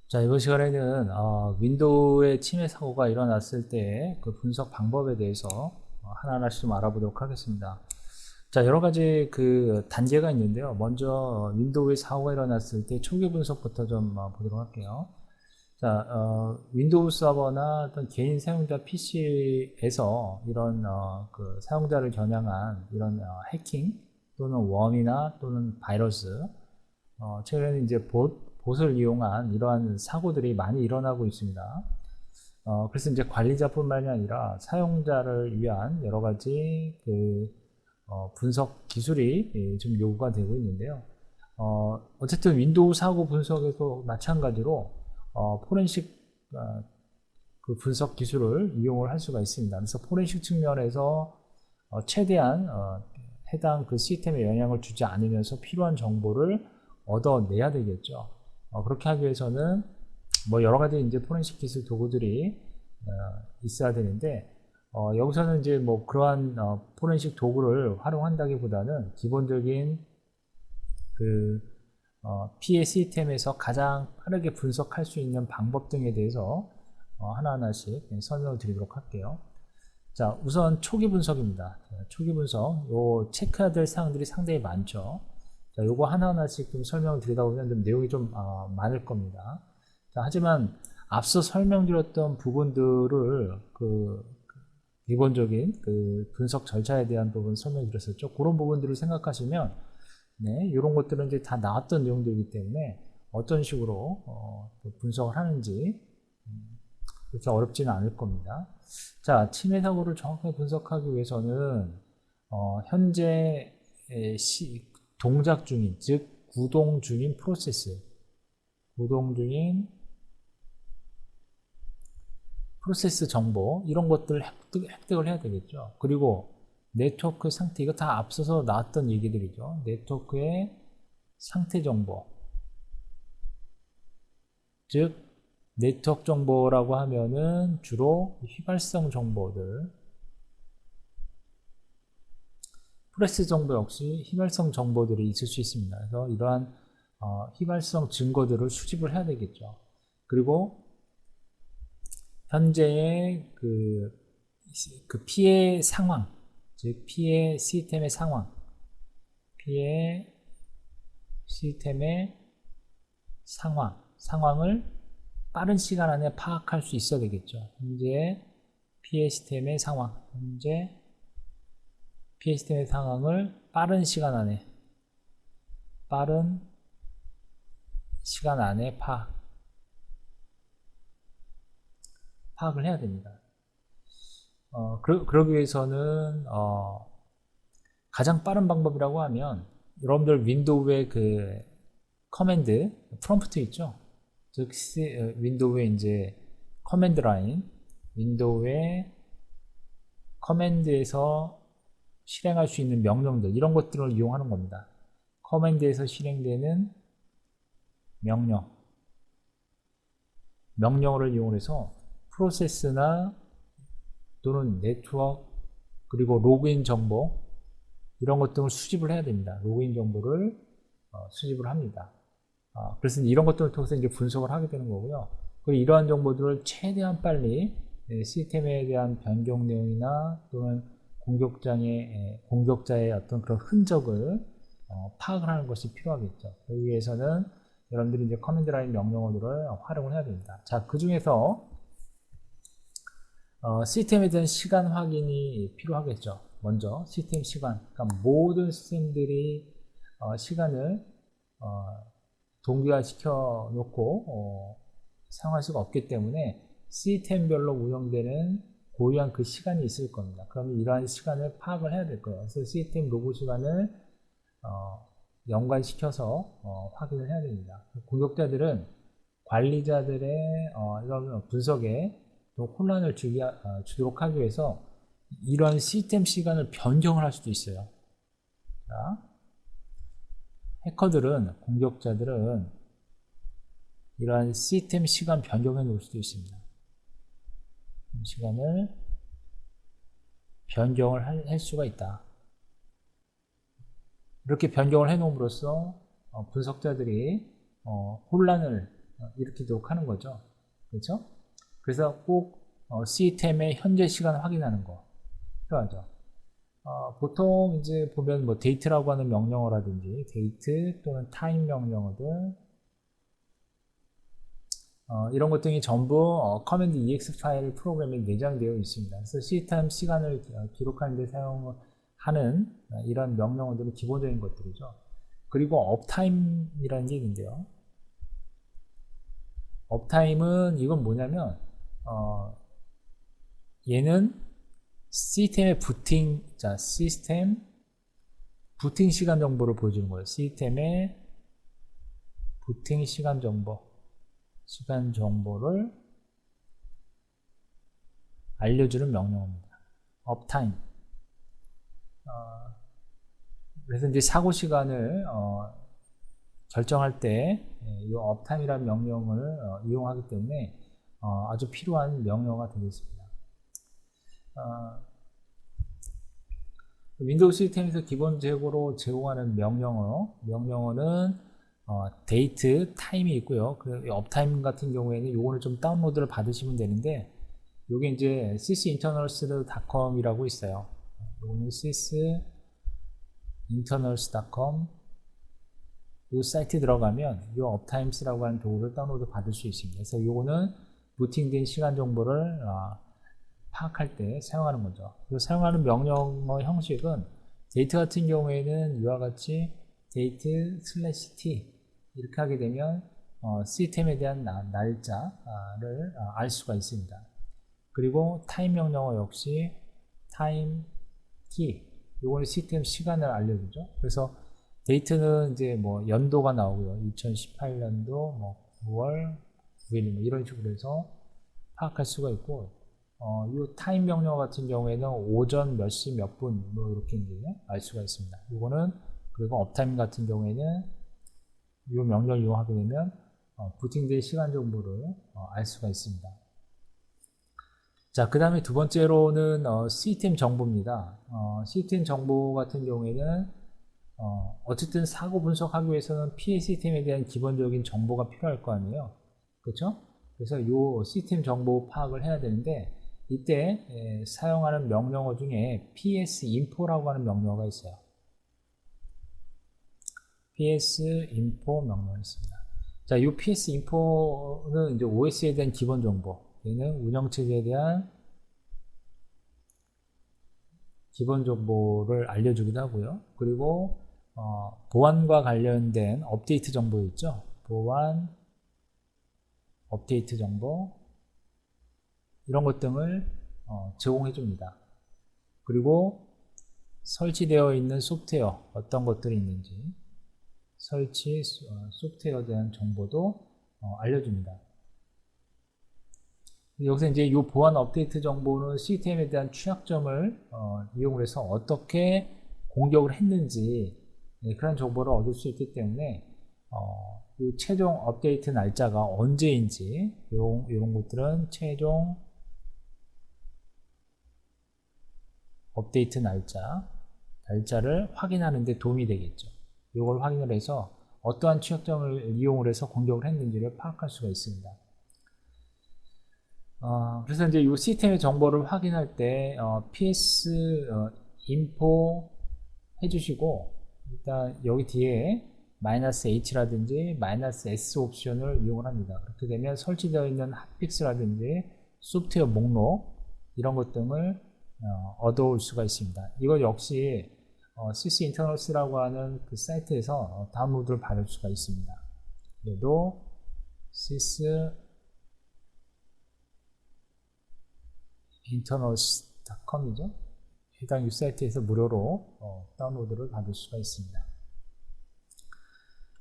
자, 이번 시간에는 윈도우의 침해 사고가 일어났을 때 그 분석 방법에 대해서 하나하나씩 좀 알아보도록 하겠습니다. 자, 여러 가지 그 단계가 있는데요. 먼저 윈도우의 사고가 일어났을 때 초기 분석부터 좀 보도록 할게요. 자, 윈도우 서버나 어떤 개인 사용자 PC에서 이런 그 사용자를 겨냥한 이런 해킹 또는 웜이나 또는 바이러스, 최근에는 이제 봇을 이용한 이러한 사고들이 많이 일어나고 있습니다. 그래서 이제 관리자뿐만이 아니라 사용자를 위한 여러 가지 그 분석 기술이 좀 요구가 되고 있는데요. 어쨌든 윈도우 사고 분석에도 마찬가지로 포렌식 그 분석 기술을 이용을 할 수가 있습니다. 그래서 포렌식 측면에서 최대한 해당 그 시스템에 영향을 주지 않으면서 필요한 정보를 얻어내야 되겠죠. 그렇게 하기 위해서는 뭐 여러 가지 이제 포렌식 기술 도구들이 있어야 되는데, 여기서는 이제 뭐 그러한 포렌식 도구를 활용한다기보다는 기본적인 그 피해 시스템에서 가장 빠르게 분석할 수 있는 방법 등에 대해서 하나하나씩 설명을 드리도록 할게요. 자, 우선 초기 분석입니다. 초기 분석, 요 체크해야 될 사항들이 상당히 많죠. 자, 요거 하나하나씩 좀 설명을 드리다 보면 좀 내용이 좀 많을 겁니다. 자, 하지만 앞서 설명드렸던 부분들을 기본적인 그 분석 절차에 대한 부분 설명드렸었죠. 그런 부분들을 생각하시면 네, 이런 것들은 이제 다 나왔던 내용들이기 때문에 어떤 식으로 분석을 하는지 그렇게 어렵지는 않을 겁니다. 자, 침해 사고를 정확하게 분석하기 위해서는 현재 동작 중인, 즉 구동 중인 프로세스 정보 이런 것들을 획득을 해야 되겠죠. 그리고 네트워크 상태, 이거 다 앞서서 나왔던 얘기들이죠. 네트워크의 상태 정보, 즉 네트워크 정보라고 하면은 주로 휘발성 정보들, 프로세스 정보 역시 휘발성 정보들이 있을 수 있습니다. 그래서 이러한 휘발성 증거들을 수집을 해야 되겠죠. 그리고 현재의 그 피해 상황, 즉 피해 시스템의 피해 시스템의 상황을 빠른 시간 안에 파악할 수 있어야 되겠죠. 현재 피해 시스템의 상황을 빠른 시간 안에 파악을 해야 됩니다. 그러기 위해서는 가장 빠른 방법이라고 하면 여러분들 윈도우의 그 커맨드 프롬프트 있죠. 즉 윈도우의 이제 커맨드 라인, 윈도우의 커맨드에서 실행할 수 있는 명령들, 이런 것들을 이용하는 겁니다. 커맨드에서 실행되는 명령어를 이용해서 프로세스나 또는 네트워크, 그리고 로그인 정보, 이런 것들을 수집을 해야 됩니다. 로그인 정보를 수집을 합니다. 그래서 이런 것들을 통해서 이제 분석을 하게 되는 거고요. 그리고 이러한 정보들을 최대한 빨리 시스템에 대한 변경 내용이나 또는 공격자의 어떤 그런 흔적을 파악을 하는 것이 필요하겠죠. 그러기 위해서는 여러분들이 이제 커맨드 라인 명령어들을 활용을 해야 됩니다. 자, 그 중에서 시스템에 대한 시간 확인이 필요하겠죠. 먼저 시스템 시간, 그러니까 모든 시스템들이 시간을 동기화시켜 놓고 사용할 수가 없기 때문에 시스템별로 운영되는 고유한 그 시간이 있을 겁니다. 그러면 이러한 시간을 파악을 해야 될 거예요. 그래서 시스템 로그 시간을 연관시켜서 확인을 해야 됩니다. 공격자들은 관리자들의 이런 분석에 또 혼란을 주도록 하기 위해서 이런 시스템 시간을 변경을 할 수도 있어요. 자, 공격자들은 이러한 시스템 시간 변경해 놓을 수도 있습니다. 시간을 변경을 할 수가 있다. 이렇게 변경을 해 놓음으로써 분석자들이 혼란을 일으키도록 하는 거죠. 그렇죠? 그래서 꼭 시스템의 현재 시간 확인하는 거 필요하죠. 보통 이제 보면 뭐 데이트라고 하는 명령어라든지 데이트 또는 타임 명령어들 이런 것 등이 전부 커맨드 ex 파일 프로그램에 내장되어 있습니다. 그래서 시스템 시간을 기록하는 데 사용하는 이런 명령어들은 기본적인 것들이죠. 그리고 업타임이라는 게 있는데요. 업타임은 이건 뭐냐면 얘는 시스템의 시스템 부팅 시간 정보를 보여주는 거예요. 시스템의 부팅 시간 정보를 알려주는 명령어입니다. 업타임. 그래서 이제 사고 시간을 결정할 때 이 업타임이라는 명령을 이용하기 때문에 아주 필요한 명령어가 되겠습니다. 윈도우 시스템에서 기본적으로 제공하는 명령어는 데이트, 타임이 있고요. 그 업타임 같은 경우에는 요거는 좀 다운로드를 받으시면 되는데 요게 이제 sysinternals.com이라고 있어요. 요거는 sysinternals.com 이 사이트 들어가면 이 업타임스라고 하는 도구를 다운로드 받을 수 있습니다. 그래서 요거는 부팅된 시간 정보를 파악할 때 사용하는 거죠. 그리고 사용하는 명령어 형식은 데이트 같은 경우에는 이와 같이 데이트 /t 이렇게 하게 되면 시스템에 대한 날짜를 알 수가 있습니다. 그리고 타임 명령어 역시 타임 t 이거는 시스템 시간을 알려주죠. 그래서 데이트는 이제 뭐 연도가 나오고요. 2018년도 뭐 9월 9일 뭐 이런 식으로 해서 파악할 수가 있고 이 타임 명령어 같은 경우에는 오전 몇 시 몇 분 뭐 이렇게 이제 알 수가 있습니다. 이거는 그리고 업타임 같은 경우에는 이 명령을 이용하게 되면 부팅된 시간 정보를 알 수가 있습니다. 자, 그 다음에 두 번째로는 시스템 정보입니다. 시스템 정보 같은 경우에는 어쨌든 사고 분석하기 위해서는 피해 시스템에 대한 기본적인 정보가 필요할 거 아니에요. 그렇죠? 그래서 이 시스템 정보 파악을 해야 되는데 이때 사용하는 명령어 중에 psinfo라고 하는 명령어가 있어요. psinfo 명령이 있습니다. 자, 이 psinfo는 이제 OS에 대한 기본 정보, 얘는 운영체제에 대한 기본 정보를 알려주기도 하고요. 그리고 보안과 관련된 업데이트 정보 있죠. 보안, 업데이트 정보 이런 것 등을 제공해 줍니다. 그리고 설치되어 있는 소프트웨어 어떤 것들이 있는지 설치 소프트웨어에 대한 정보도 알려줍니다. 여기서 이제 이 보안 업데이트 정보는 시스템에 대한 취약점을 이용을 해서 어떻게 공격을 했는지 그런 정보를 얻을 수 있기 때문에 이 최종 업데이트 날짜가 언제인지 이런 것들은 최종 업데이트 날짜를 확인하는 데 도움이 되겠죠. 이걸 확인을 해서 어떠한 취약점을 이용을 해서 공격을 했는지를 파악할 수가 있습니다. 그래서 이제 이 시스템의 정보를 확인할 때 ps info 해주시고 일단 여기 뒤에 -h라든지 -s 옵션을 이용을 합니다. 그렇게 되면 설치되어 있는 핫픽스라든지 소프트웨어 목록 이런 것 등을 얻어올 수가 있습니다. 이거 역시 sysinternals라고 하는 그 사이트에서 다운로드를 받을 수가 있습니다. 얘도 sysinternals.com이죠. 해당 웹사이트에서 무료로 다운로드를 받을 수가 있습니다.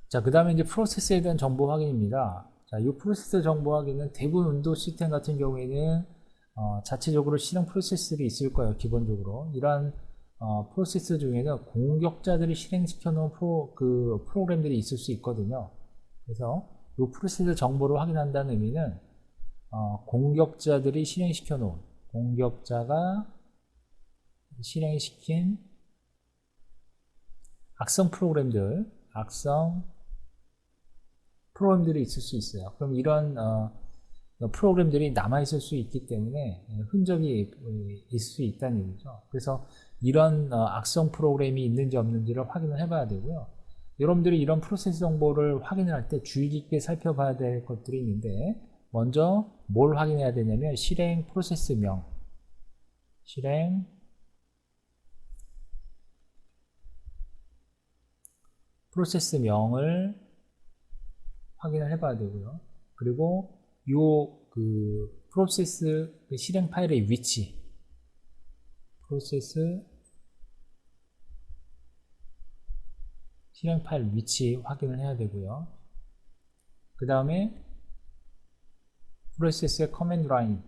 자, 그 다음에 이제 프로세스에 대한 정보 확인입니다. 자, 이 프로세스 정보 확인은 대부분 윈도우 시스템 같은 경우에는 자체적으로 실행 프로세스들이 있을 거예요. 기본적으로 이러한 프로세스 중에는 공격자들이 실행시켜 놓은 프로그램들이 있을 수 있거든요. 그래서 이 프로세스 정보를 확인한다는 의미는 공격자들이 실행시켜 놓은 공격자가 실행시킨 악성 프로그램들이 있을 수 있어요. 그럼 이런 프로그램들이 남아있을 수 있기 때문에 흔적이 있을 수 있다는 얘기죠. 그래서 이런 악성 프로그램이 있는지 없는지를 확인을 해봐야 되고요. 여러분들이 이런 프로세스 정보를 확인을 할 때 주의 깊게 살펴봐야 될 것들이 있는데, 먼저 뭘 확인해야 되냐면 실행 프로세스명, 실행 프로세스명을 확인을 해봐야 되고요. 그리고 요 프로세스 실행 파일의 위치, 프로세스 실행 파일 위치 확인을 해야 되고요. 그 다음에 프로세스의 커맨드 라인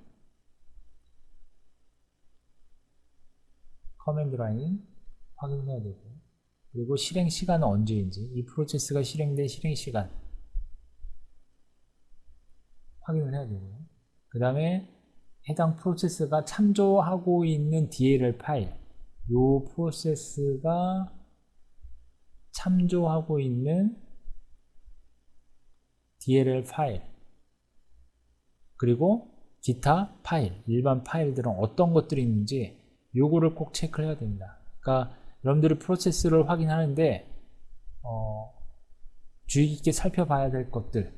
확인을 해야 되고, 그리고 실행 시간은 언제인지, 이 프로세스가 실행된 실행 시간 확인을 해야 되고요. 그 다음에 해당 프로세스가 참조하고 있는 DLL 파일, 요 프로세스가 참조하고 있는 DLL 파일, 그리고 기타 파일, 일반 파일들은 어떤 것들이 있는지 요거를 꼭 체크를 해야 됩니다. 그러니까 여러분들이 프로세스를 확인하는데 주의 깊게 살펴봐야 될 것들,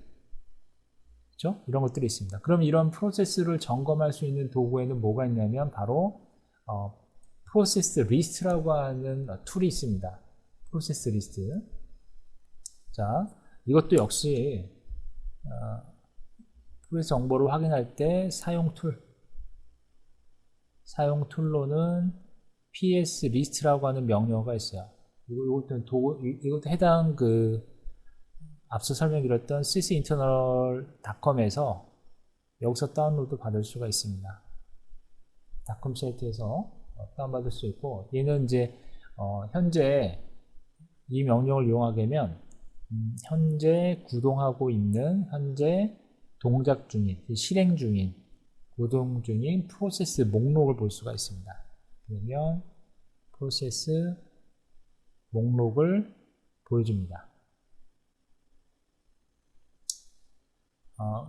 그렇죠? 이런 것들이 있습니다. 그럼 이런 프로세스를 점검할 수 있는 도구에는 뭐가 있냐면 바로 프로세스 리스트라고 하는 툴이 있습니다. 프로세스 리스트. 자, 이것도 역시 프로세스 정보를 확인할 때 사용 툴로는 ps 리스트라고 하는 명령어가 있어요. 이것도 해당 앞서 설명드렸던 ccinternal.com에서 여기서 다운로드 받을 수가 있습니다. 닷컴 사이트에서 다운받을 수 있고, 얘는 이제 현재 이 명령을 이용하게 되면 현재 구동하고 있는, 현재 동작 중인, 실행 중인, 구동 중인 프로세스 목록을 볼 수가 있습니다. 그러면 프로세스 목록을 보여줍니다.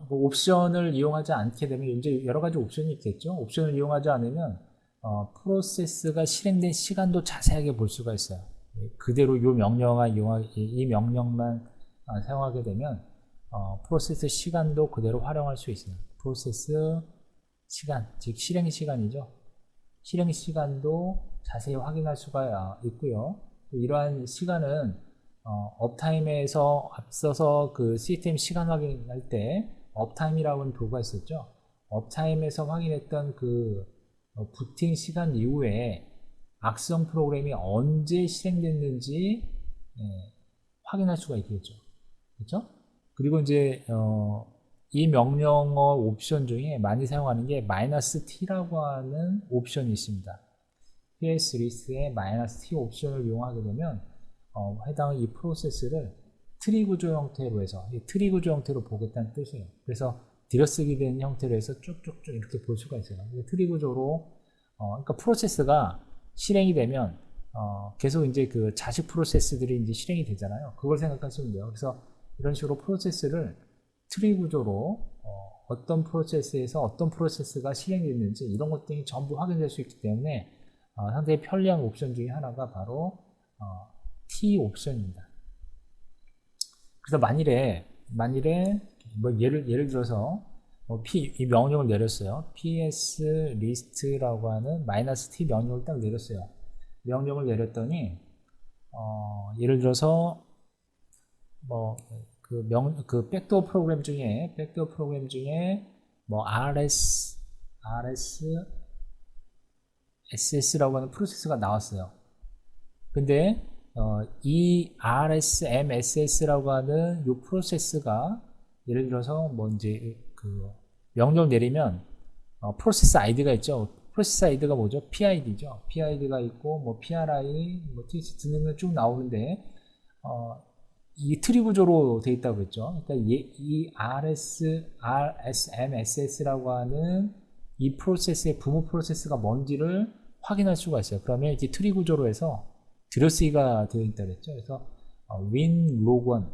옵션을 이용하지 않게 되면 이제 여러 가지 옵션이 있겠죠. 옵션을 이용하지 않으면 프로세스가 실행된 시간도 자세하게 볼 수가 있어요. 그대로 이 명령만 사용하게 되면 프로세스 시간도 그대로 활용할 수 있어요. 프로세스 시간, 즉 실행 시간이죠. 실행 시간도 자세히 확인할 수가 있고요. 이러한 시간은 업타임에서 앞서서 시스템 시간 확인할 때 업타임이라고 하는 도구가 있었죠. 업타임에서 확인했던 부팅 시간 이후에 악성 프로그램이 언제 실행됐는지 확인할 수가 있겠죠. 그렇죠? 그리고 이제 이 명령어 옵션 중에 많이 사용하는 게 -t라고 하는 옵션이 있습니다. ps 리스트의 -t 옵션을 이용하게 되면 해당 이 프로세스를 트리 구조 형태로 해서, 트리 구조 형태로 보겠다는 뜻이에요. 그래서 들여쓰기 된 형태로 해서 쭉쭉쭉 이렇게 볼 수가 있어요. 트리 구조로 그러니까 프로세스가 실행이 되면 계속 이제 자식 프로세스들이 이제 실행이 되잖아요. 그걸 생각하시면 돼요. 그래서 이런 식으로 프로세스를 트리 구조로 어떤 프로세스에서 어떤 프로세스가 실행됐는지 이런 것들이 전부 확인될 수 있기 때문에 상당히 편리한 옵션 중에 하나가 바로 T 옵션입니다. 그래서 만일에 뭐 예를 들어서 이 명령을 내렸어요. ps list라고 하는 -t 명령을 딱 내렸어요. 명령을 내렸더니 예를 들어서 뭐 백도어 프로그램 중에 뭐 ss라고 하는 프로세스가 나왔어요. 근데 이 rsmss라고 하는 이 프로세스가 예를 들어서 뭐 이제 명령 내리면 프로세스 아이디가 있죠. 프로세스 아이디가 뭐죠? PID죠. PID가 있고 뭐 PRI, 뭐 TC 등등등 쭉 나오는데 이 트리 구조로 되어 있다고 그랬죠. 그러니까 이 RSMSS라고 하는 이 프로세스의 부모 프로세스가 뭔지를 확인할 수가 있어요. 그러면 이제 트리 구조로 해서 들여쓰기가 되어 있다고 그랬죠. 그래서 win log1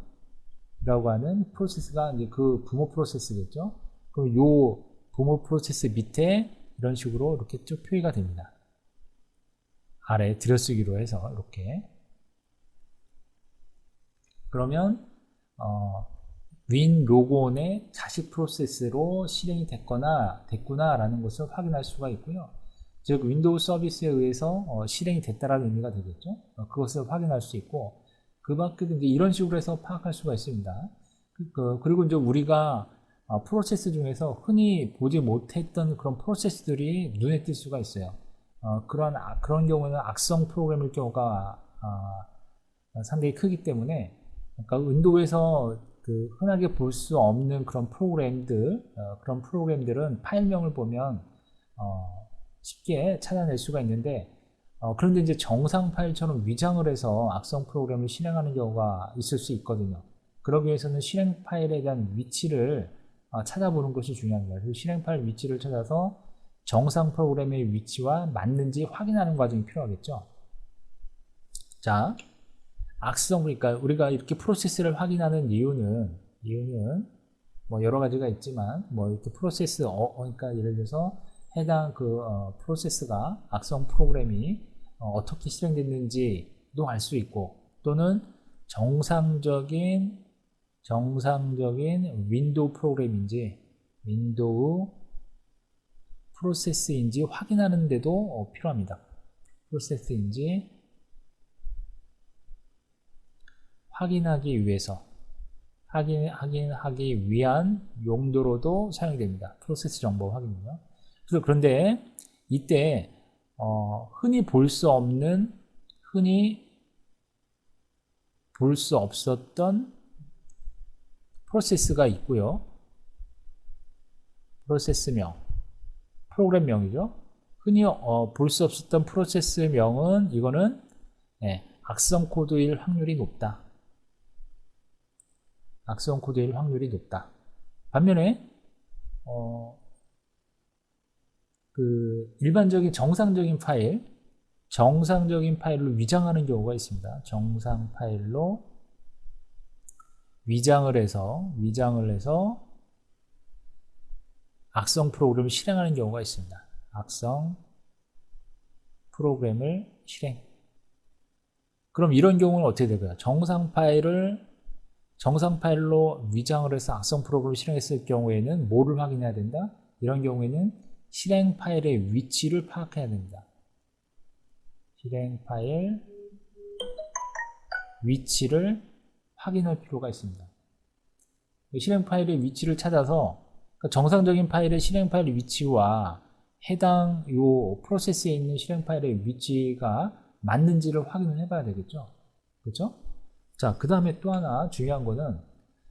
라고 하는 프로세스가 이제 그 부모 프로세스겠죠. 그럼 요 부모 프로세스 밑에 이런 식으로 이렇게 쭉 표기가 됩니다. 아래 들여쓰기로 해서 이렇게. 그러면 윈 로그온의 자식 프로세스로 실행이 됐구나라는 것을 확인할 수가 있고요. 즉 윈도우 서비스에 의해서 실행이 됐다라는 의미가 되겠죠. 그것을 확인할 수 있고, 그 밖에도 이제 이런 식으로 해서 파악할 수가 있습니다. 그리고 이제 우리가 프로세스 중에서 흔히 보지 못했던 그런 프로세스들이 눈에 띌 수가 있어요. 그런 경우는 악성 프로그램일 경우가 상당히 크기 때문에, 그러니까 윈도우에서 흔하게 볼 수 없는 그런 그런 프로그램들은 파일명을 보면 쉽게 찾아낼 수가 있는데, 그런데 이제 정상 파일처럼 위장을 해서 악성 프로그램을 실행하는 경우가 있을 수 있거든요. 그러기 위해서는 실행 파일에 대한 위치를 찾아보는 것이 중요합니다. 그래서 실행 파일 위치를 찾아서 정상 프로그램의 위치와 맞는지 확인하는 과정이 필요하겠죠. 자, 악성, 그러니까 우리가 이렇게 프로세스를 확인하는 이유는 뭐 여러 가지가 있지만, 뭐 이렇게 프로세스, 그러니까 예를 들어서 해당 프로세스가 악성 프로그램이 어떻게 실행됐는지도 알 수 있고, 또는 정상적인 윈도우 프로그램인지 윈도우 프로세스인지 확인하는 데도 필요합니다. 프로세스인지 확인하기 위한 용도로도 사용이 됩니다. 프로세스 정보 확인은요. 그런데 이때 흔히 볼 수 없었던 프로세스가 있고요. 프로세스명, 프로그램명이죠. 흔히 볼 수 없었던 프로세스명은 이거는 악성 코드일 확률이 높다. 악성 코드일 확률이 높다. 반면에 일반적인 정상적인 파일로 위장하는 경우가 있습니다. 정상 파일로 위장을 해서 악성 프로그램을 실행하는 경우가 있습니다. 악성 프로그램을 실행. 그럼 이런 경우는 어떻게 될까요? 정상 파일로 위장을 해서 악성 프로그램을 실행했을 경우에는 뭐를 확인해야 된다? 이런 경우에는 실행 파일의 위치를 파악해야 됩니다. 실행 파일 위치를 확인할 필요가 있습니다. 실행 파일의 위치를 찾아서, 그러니까 정상적인 파일의 실행 파일 위치와 해당 요 프로세스에 있는 실행 파일의 위치가 맞는지를 확인을 해봐야 되겠죠. 그렇죠? 자, 그 다음에 또 하나 중요한 거는,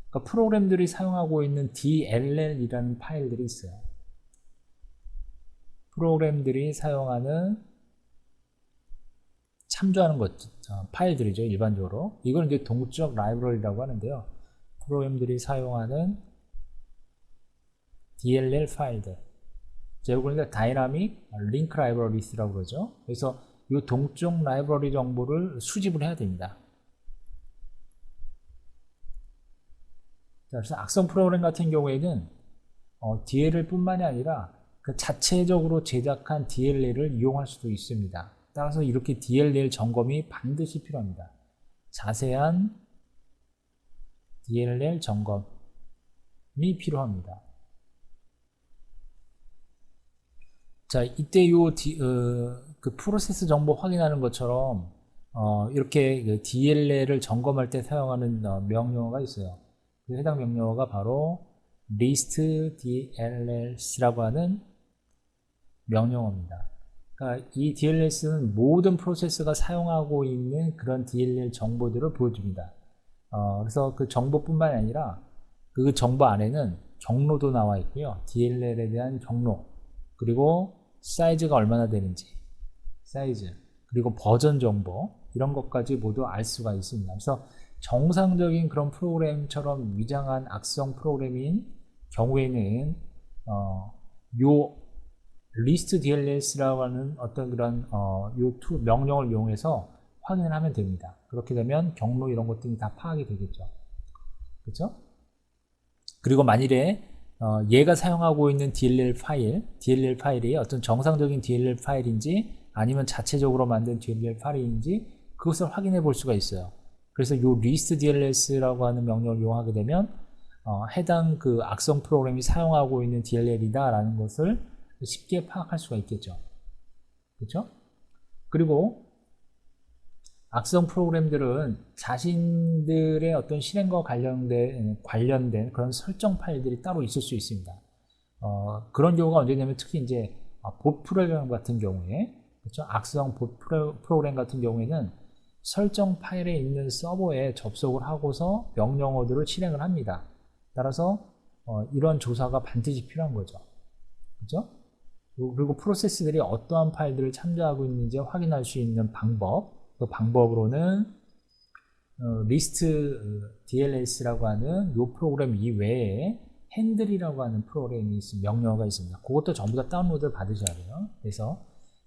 그러니까 프로그램들이 사용하고 있는 DLL이라는 파일들이 있어요. 프로그램들이 참조하는 파일들이죠, 일반적으로. 이건 이제 동적 라이브러리라고 하는데요. 프로그램들이 사용하는 DLL 파일들. 그러니까 다이나믹 링크 라이브러리스라고 그러죠. 그래서 이 동적 라이브러리 정보를 수집을 해야 됩니다. 자, 그래서 악성 프로그램 같은 경우에는 DLL 뿐만이 아니라 그 자체적으로 제작한 DLL을 이용할 수도 있습니다. 따라서 이렇게 DLL 점검이 반드시 필요합니다. 자세한 DLL 점검이 필요합니다. 자, 이때 그 프로세스 정보 확인하는 것처럼 이렇게 그 DLL을 점검할 때 사용하는 명령어가 있어요. 그 해당 명령어가 바로 list DLLs라고 하는 명령어입니다. 그러니까 이 DLLs는 모든 프로세스가 사용하고 있는 그런 DLL 정보들을 보여줍니다. 그래서 그 정보뿐만 아니라 그 정보 안에는 경로도 나와 있고요. DLL에 대한 경로, 그리고 사이즈가 얼마나 되는지, 그리고 버전 정보, 이런 것까지 모두 알 수가 있습니다. 그래서 정상적인 그런 프로그램처럼 위장한 악성 프로그램인 경우에는 요 list DLS라고 하는 어떤 그런 명령을 이용해서 확인을 하면 됩니다. 그렇게 되면 경로 이런 것들이 다 파악이 되겠죠. 그죠? 그리고 만일에 얘가 사용하고 있는 DLL 파일이 어떤 정상적인 DLL 파일인지 아니면 자체적으로 만든 DLL 파일인지 그것을 확인해 볼 수가 있어요. 그래서 이 list DLS라고 하는 명령을 이용하게 되면 해당 그 악성 프로그램이 사용하고 있는 DLL이다 라는 것을 쉽게 파악할 수가 있겠죠. 그렇죠? 그리고 악성 프로그램들은 자신들의 어떤 실행과 관련된 그런 설정 파일들이 따로 있을 수 있습니다. 그런 경우가 언제냐면 특히 이제 봇 프로그램 같은 경우에, 그렇죠? 악성 봇 프로그램 같은 경우에는 설정 파일에 있는 서버에 접속을 하고서 명령어들을 실행을 합니다. 따라서 이런 조사가 반드시 필요한 거죠. 그렇죠? 그리고 프로세스들이 어떠한 파일들을 참조하고 있는지 확인할 수 있는 방법, 그 방법으로는 리스트 DLS라고 하는 이 프로그램 이외에 핸들이라고 하는 프로그램이 명령어가 있습니다. 그것도 전부 다 다운로드를 받으셔야 돼요. 그래서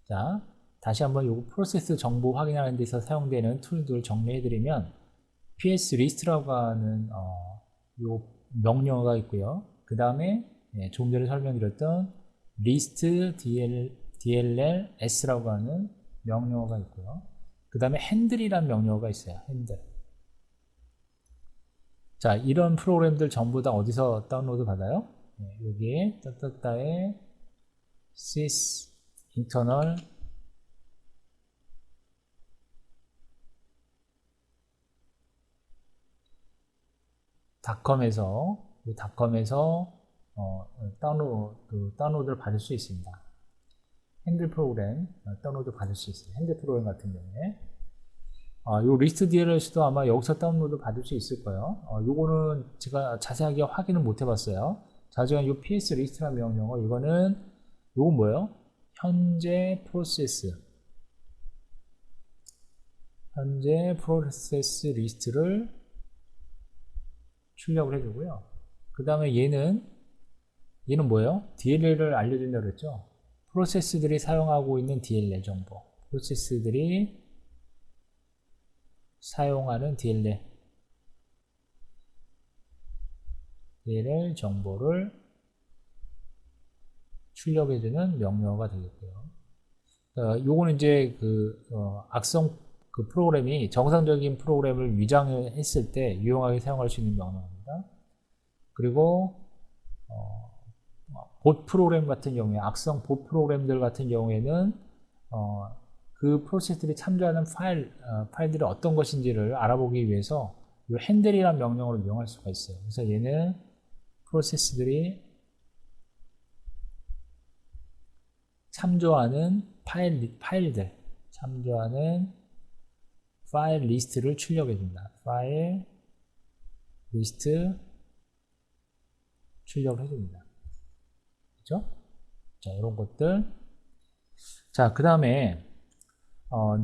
자, 다시 한번 이 프로세스 정보 확인하는 데서 사용되는 툴들 정리해드리면 PS 리스트라고 하는 이 명령어가 있고요. 그 다음에 조금 전에 설명드렸던 리스트 DLLS라고 하는 명령어가 있고요. 그 다음에 핸들이라는 명령어가 있어요. 핸들. 자, 이런 프로그램들 전부 다 어디서 다운로드 받아요? 여기에 따따따에 sys internal 닷컴에서 다운로드를 받을 수 있습니다. 핸들 프로그램 다운로드 받을 수 있어요. 핸들 프로그램 같은 경우에 요 리스트 DLS도 아마 여기서 다운로드 받을 수 있을 거예요. 요거는 제가 자세하게 확인을 못 해봤어요. 자, 제가 요 PS 리스트라는 명령어, 이거는 요건 뭐예요? 현재 프로세스 리스트를 출력을 해주고요. 그 다음에 얘는 뭐예요? DLL을 알려준다고 그랬죠? 프로세스들이 사용하고 있는 DLL 정보, 프로세스들이 사용하는 DLL 정보를 출력해주는 명령어가 되겠고요. 요거는 이제 악성 프로그램이 정상적인 프로그램을 위장했을 때 유용하게 사용할 수 있는 명령어입니다. 그리고 봇 프로그램 같은 경우에, 악성 봇 프로그램들 같은 경우에는 그 프로세스들이 참조하는 파일들이 어떤 것인지를 알아보기 위해서 이 핸들이라는 명령어를 이용할 수가 있어요. 그래서 얘는 프로세스들이 참조하는 파일 리스트를 출력해 준다. 파일 리스트 출력을 해줍니다. 그죠? 자, 이런 것들. 자, 그 다음에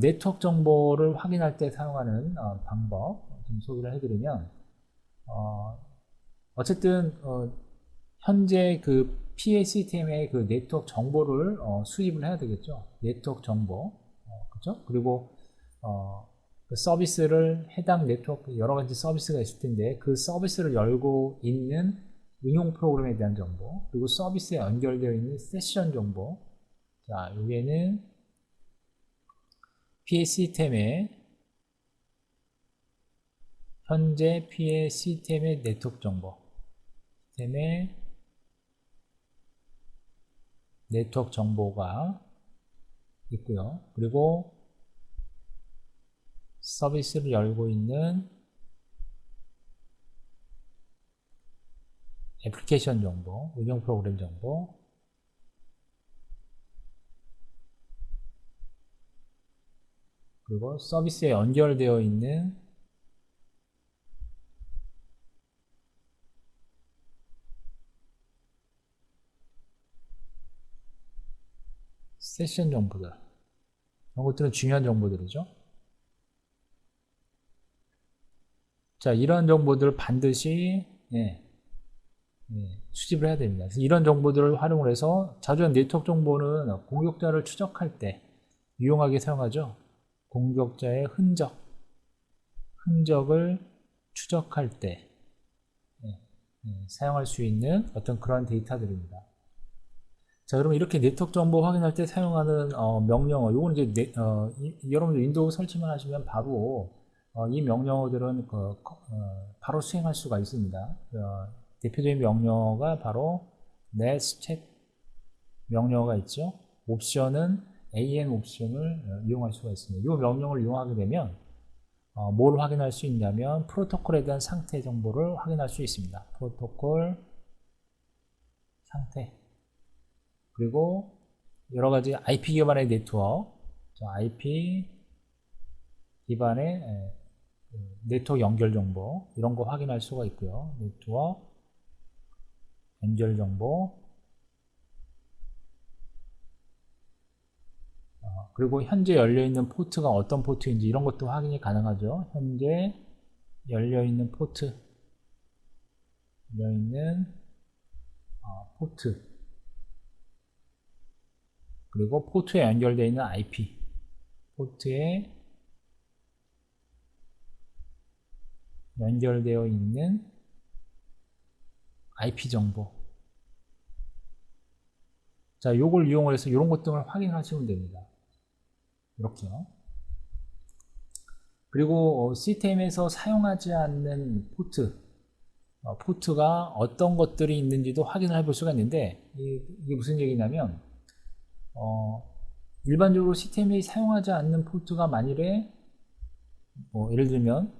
네트워크 정보를 확인할 때 사용하는 방법 좀 소개를 해드리면 어쨌든 현재 그 PA 시스템의 그 네트워크 정보를 수집을 해야 되겠죠. 네트워크 정보, 그죠? 그리고 그 서비스를 해당 네트워크 여러 가지 서비스가 있을 텐데 그 서비스를 열고 있는 응용 프로그램에 대한 정보, 그리고 서비스에 연결되어 있는 세션 정보. 자, 여기에는 PA 시스템의 현재 PA 시스템의 네트워크 정보, 네트워크 정보가 있고요. 그리고 서비스를 열고 있는 애플리케이션 정보, 응용 프로그램 정보, 그리고 서비스에 연결되어 있는 세션 정보들, 이런 것들은 중요한 정보들이죠. 자, 이러한 정보들을 반드시 수집을 해야 됩니다. 그래서 이런 정보들을 활용을 해서 자주 네트워크 정보는 공격자를 추적할 때 유용하게 사용하죠. 공격자의 흔적을 추적할 때 사용할 수 있는 어떤 그런 데이터들입니다. 자, 그러면 이렇게 네트워크 정보 확인할 때 사용하는 명령어, 요거는 이제 여러분들 윈도우 설치만 하시면 바로 이 명령어들은 바로 수행할 수가 있습니다. 대표적인 명령어가 바로 netcheck 명령어가 있죠. 옵션은 AN 옵션을 이용할 수가 있습니다. 이 명령을 이용하게 되면 뭘 확인할 수 있냐면 프로토콜에 대한 상태 정보를 확인할 수 있습니다. 프로토콜 상태, 그리고 여러가지 IP 기반의 네트워크, IP 기반의 네트워크 연결 정보, 이런 거 확인할 수가 있고요. 네트워크 연결 정보, 그리고 현재 열려있는 포트가 어떤 포트인지 이런 것도 확인이 가능하죠. 현재 열려있는 포트, 열려있는 포트, 그리고 포트에 연결되어 있는 IP, 포트에 연결되어 있는 IP 정보. 자, 요걸 이용해서 이런 것들을 확인하시면 됩니다. 이렇게요. 그리고 시스템에서 사용하지 않는 포트가 어떤 것들이 있는지도 확인을 해볼 수가 있는데, 이게 무슨 얘기냐면 일반적으로 시스템이 사용하지 않는 포트가 만일에 예를 들면,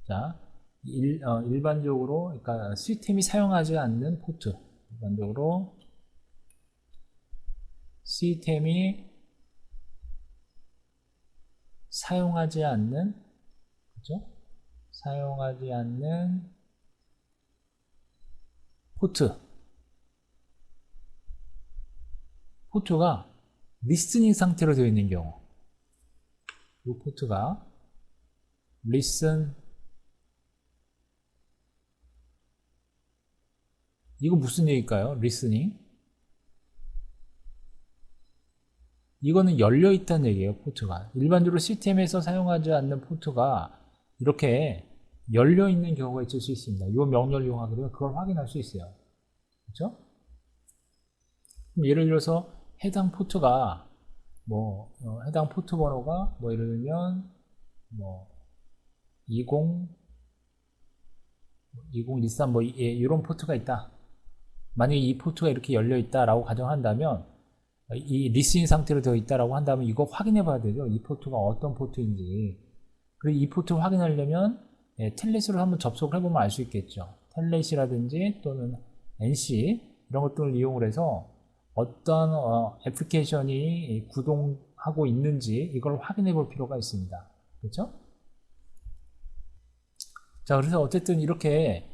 자, 일반적으로, 그러니까 시스템이 사용하지 않는 포트, 일반적으로 시스템이 사용하지 않는, 그죠? 사용하지 않는 포트가 리스닝 상태로 되어 있는 경우, 이 포트가 listen, 이거 무슨 얘기일까요? listening, 이거는 열려 있다는 얘기예요. 포트가 일반적으로 시스템에서 사용하지 않는 포트가 이렇게 열려 있는 경우가 있을 수 있습니다. 이 명령을 이용하게 되면 그걸 확인할 수 있어요. 그렇죠? 예를 들어서 해당 포트가 해당 포트 번호가 예를 들면 2013 이런 포트가 있다. 만약에 이 포트가 이렇게 열려 있다라고 가정한다면, 이 리스닝 상태로 되어 있다라고 한다면 이거 확인해 봐야 되죠. 이 포트가 어떤 포트인지. 그리고 이 포트를 확인하려면 텔넷으로 한번 접속을 해보면 알 수 있겠죠. 텔넷이라든지 또는 NC 이런 것들을 이용을 해서 어떤 애플리케이션이 구동하고 있는지 이걸 확인해 볼 필요가 있습니다. 그렇죠? 자, 그래서 어쨌든 이렇게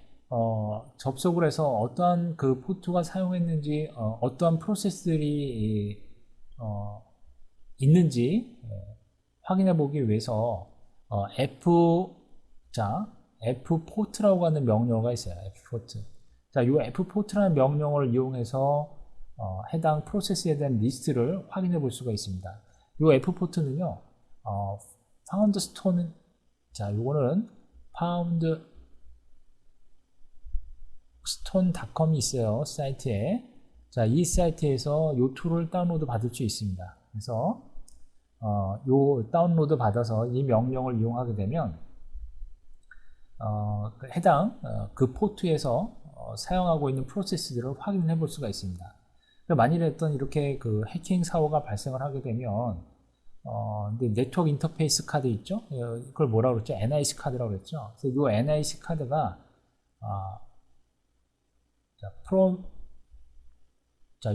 접속을 해서 어떠한 그 포트가 사용했는지, 어떠한 프로세스들이 있는지 확인해 보기 위해서 fport라고 하는 명령어가 있어요. fport. 자, 이 fport라는 명령어를 이용해서 해당 프로세스에 대한 리스트를 확인해 볼 수가 있습니다. 이 fport는요, foundstone, 자, 요거는 foundstone.com이 있어요. 사이트에. 자, 이 사이트에서 요 툴을 다운로드 받을 수 있습니다. 그래서 요 다운로드 받아서 이 명령을 이용하게 되면 해당 그 포트에서 사용하고 있는 프로세스들을 확인해 볼 수가 있습니다. 만일에 어떤 이렇게 그 해킹 사고가 발생을 하게 되면 네트워크 인터페이스 카드 있죠? 그걸 뭐라고 그랬죠? NIC 카드라고 그랬죠? 그래서 이 NIC 카드가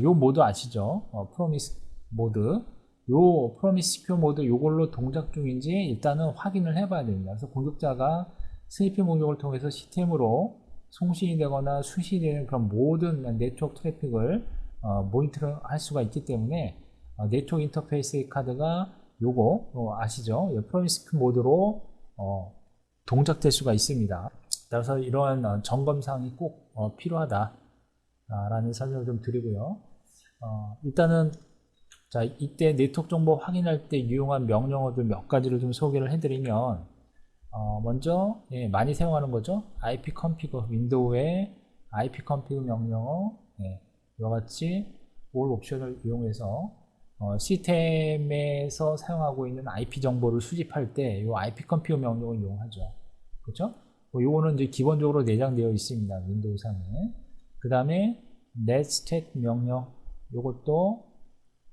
요 모드 아시죠? 프로미스 모드. 요 프로미스 시큐어 모드 요걸로 동작 중인지 일단은 확인을 해봐야 됩니다. 그래서 공격자가 스니핑 공격을 통해서 시스템으로 송신이 되거나 수신이 되는 그런 모든 네트워크 트래픽을 모니터링 할 수가 있기 때문에 네트워크 인터페이스 카드가 요거 아시죠? 프로미스 모드로 동작될 수가 있습니다. 그래서 이러한 점검사항이 꼭 필요하다 라는 설명을 좀 드리고요. 일단은 자, 이때 네트워크 정보 확인할 때 유용한 명령어들 몇 가지를 좀 소개를 해드리면, 먼저 많이 사용하는 거죠. ipconfig 윈도우의 ipconfig 명령어 이와 같이 all 옵션을 이용해서 시스템에서 사용하고 있는 IP 정보를 수집할 때 이 ipconfig 명령을 이용하죠. 그렇죠? 요거는 이제 기본적으로 내장되어 있습니다. 윈도우 상에. 그 다음에 netstat 명령 요것도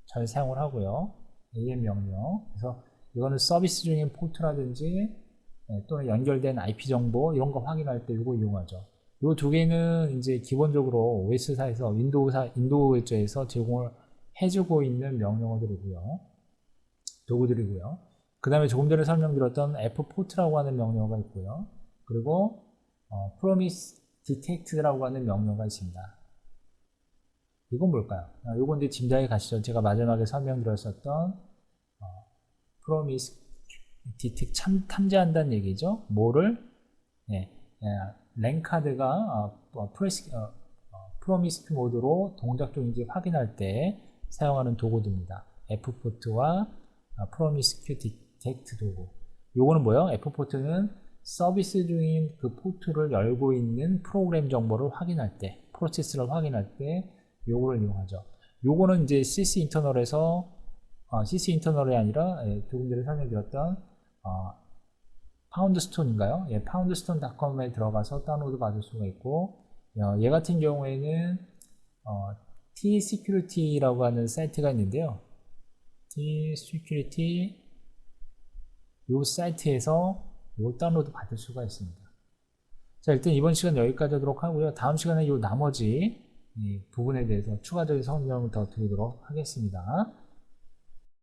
잘 사용을 하고요. am 명령. 그래서 이거는 서비스 중인 포트라든지 또는 연결된 IP 정보 이런 거 확인할 때 이거 이용하죠. 이 두 개는 이제 기본적으로 OS사에서 윈도우에서 제공을 해주고 있는 명령어들이고요. 도구들이고요. 그 다음에 조금 전에 설명드렸던 fport라고 하는 명령어가 있고요. 그리고 promise detect라고 하는 명령어가 있습니다. 이건 뭘까요? 이건 이제 짐작이 가시죠. 제가 마지막에 설명드렸었던 promise detect 탐지한다는 얘기죠. 뭐를 랭카드가 promised 모드로 동작 중인지 확인할 때 사용하는 도구들입니다. fport와 promise detect 도구. 요거는 뭐예요? fport는 서비스 중인 그 포트를 열고 있는 프로그램 정보를 확인할 때, 프로세스를 확인할 때 요거를 이용하죠. 요거는 이제 CC 인터널에서 CC 인터널이 아니라 조금 전에 설명드렸던 파운드스톤인가요? poundstone.com에 들어가서 다운로드 받을 수가 있고, 얘 같은 경우에는 T-Security라고 하는 사이트가 있는데요. T-Security 이 사이트에서 이 다운로드 받을 수가 있습니다. 자, 일단 이번 시간 여기까지 하도록 하고요. 다음 시간에 이 나머지 부분에 대해서 추가적인 설명을 더 드리도록 하겠습니다.